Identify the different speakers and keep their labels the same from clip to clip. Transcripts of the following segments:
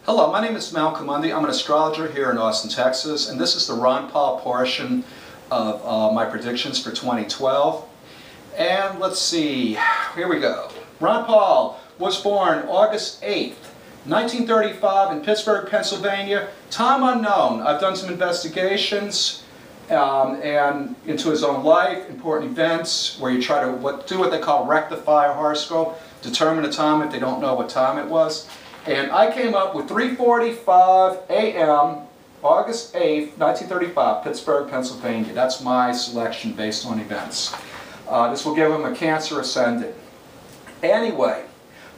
Speaker 1: Hello, my name is Malcolm Mundy. I'm an astrologer here in Austin, Texas, and this is the Ron Paul portion of my predictions for 2012. And let's see, here we go. Ron Paul was born August 8th, 1935 in Pittsburgh, Pennsylvania. Time unknown. I've done some investigations and into his own life, important events, where you try to do what they call rectify a horoscope, determine the time if they don't know what time it was. And I came up with 3:45 a.m., August 8th, 1935, Pittsburgh, Pennsylvania. That's my selection based on events. This will give him a Cancer ascendant. Anyway,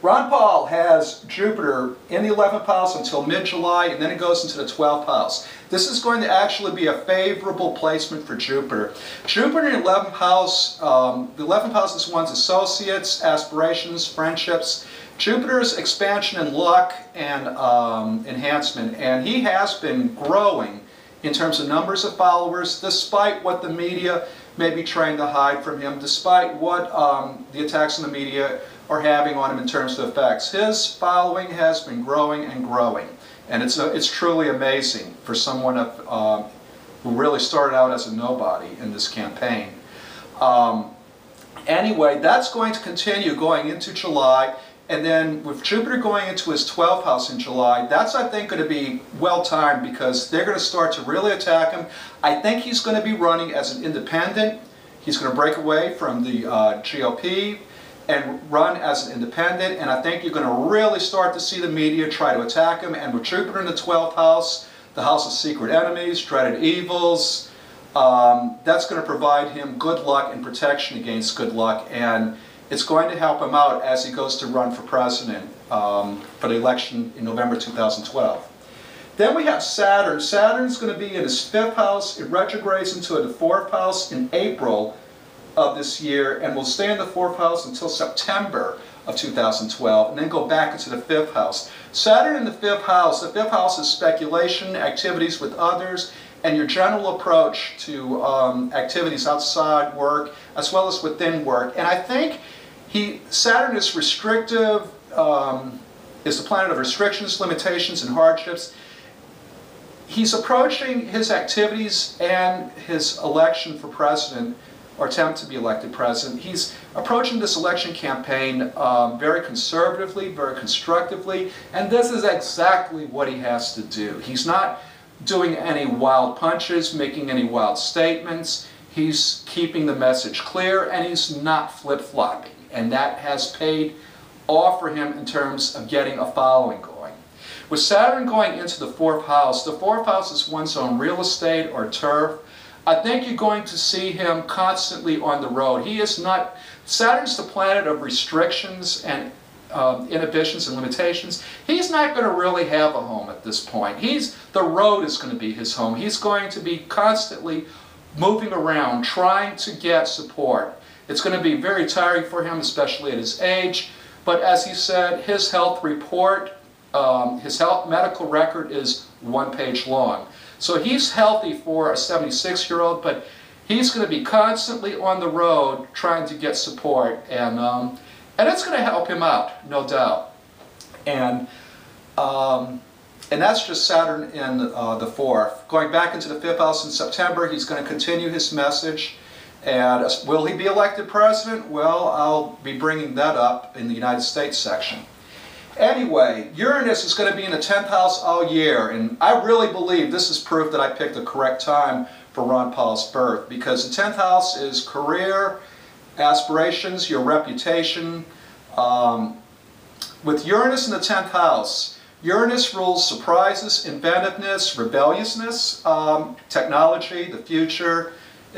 Speaker 1: Ron Paul has Jupiter in the 11th house until mid-July, and then it goes into the 12th house. This is going to actually be a favorable placement for Jupiter. Jupiter in the 11th house, the 11th house is one's associates, aspirations, friendships. Jupiter's expansion in luck and enhancement, and he has been growing in terms of numbers of followers, despite what the media may be trying to hide from him, despite what the attacks on the media are having on him in terms of effects. His following has been growing and growing, and it's truly amazing for someone who really started out as a nobody in this campaign. Anyway, that's going to continue going into July. And then with Jupiter going into his 12th house in July, that's, I think, going to be well-timed because they're going to start to really attack him. I think he's going to be running as an independent. He's going to break away from the GOP and run as an independent. And I think you're going to really start to see the media try to attack him. And with Jupiter in the 12th house, the house of secret enemies, dreaded evils, that's going to provide him good luck and protection against good luck. And it's going to help him out as he goes to run for president for the election in November 2012. Then we have Saturn. Saturn's going to be in his 5th house. It retrogrades into the 4th house in April of this year and will stay in the 4th house until September of 2012 and then go back into the 5th house. Saturn in the 5th house is speculation, activities with others, and your general approach to activities outside work as well as within work. And I think Saturn is restrictive, is the planet of restrictions, limitations, and hardships. He's approaching his activities and his election for president, or attempt to be elected president. He's approaching this election campaign very conservatively, very constructively, and this is exactly what he has to do. He's not doing any wild punches, making any wild statements. He's keeping the message clear, and he's not flip-flopping. And that has paid off for him in terms of getting a following going. With Saturn going into the 4th house is one's own real estate or turf. I think you're going to see him constantly on the road. Saturn's the planet of restrictions and inhibitions and limitations. He's not going to really have a home at this point. The road is going to be his home. He's going to be constantly moving around, trying to get support. It's going to be very tiring for him, especially at his age. But as he said, his health report, his medical record is 1 page long. So he's healthy for a 76-year-old, but he's going to be constantly on the road trying to get support. And it's going to help him out, no doubt. And that's just Saturn in the 4th. Going back into the 5th house in September, he's going to continue his message. And will he be elected president? Well, I'll be bringing that up in the United States section. Anyway, Uranus is going to be in the 10th house all year, and I really believe this is proof that I picked the correct time for Ron Paul's birth, because the 10th house is career, aspirations, your reputation. With Uranus in the 10th house, Uranus rules surprises, inventiveness, rebelliousness, technology, the future,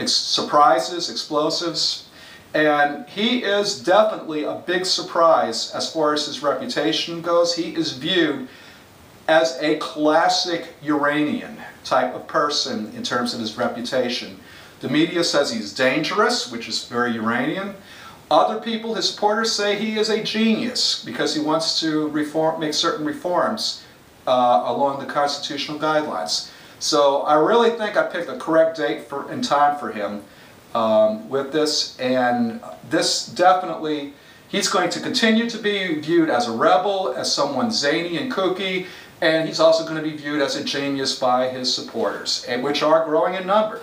Speaker 1: surprises, explosives, and he is definitely a big surprise as far as his reputation goes. He is viewed as a classic Uranian type of person in terms of his reputation. The media says he's dangerous, which is very Uranian. Other people, his supporters, say he is a genius because he wants to make certain reforms along the constitutional guidelines. So I really think I picked the correct date and time for him with this, and this definitely, he's going to continue to be viewed as a rebel, as someone zany and kooky, And he's also going to be viewed as a genius by his supporters, and which are growing in number.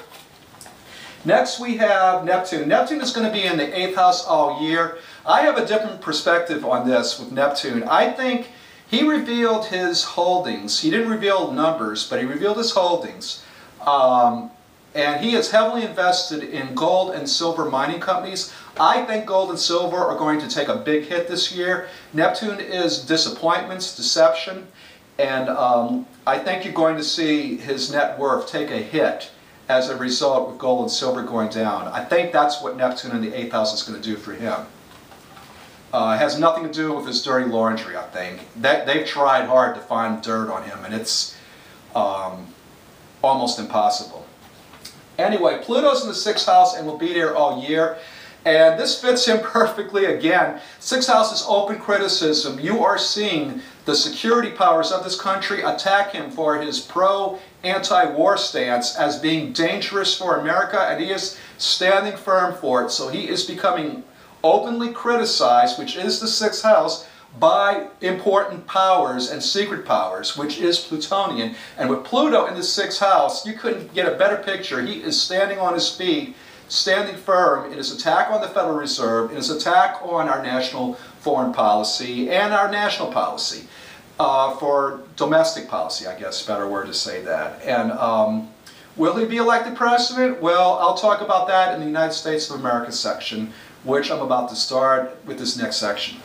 Speaker 1: Next we have Neptune. Neptune is going to be in the 8th house all year. I have a different perspective on this with Neptune. I think he revealed his holdings. He didn't reveal numbers, but he revealed his holdings. And he is heavily invested in gold and silver mining companies. I think gold and silver are going to take a big hit this year. Neptune is disappointments, deception, and I think you're going to see his net worth take a hit as a result with gold and silver going down. I think that's what Neptune in the 8th house is going to do for him. It has nothing to do with his dirty laundry, I think. They've tried hard to find dirt on him, and it's almost impossible. Anyway, Pluto's in the 6th house and will be there all year. And this fits him perfectly again. 6th house is open criticism. You are seeing the security powers of this country attack him for his pro-anti-war stance as being dangerous for America, and he is standing firm for it. So he is becoming openly criticized, which is the 6th house, by important powers and secret powers, which is Plutonian. And with Pluto in the 6th house, you couldn't get a better picture. He is standing on his feet, standing firm in his attack on the Federal Reserve, in his attack on our national foreign policy and our national policy, for domestic policy, I guess, better word to say that. And will he be elected president? Well, I'll talk about that in the United States of America section, which I'm about to start with this next section.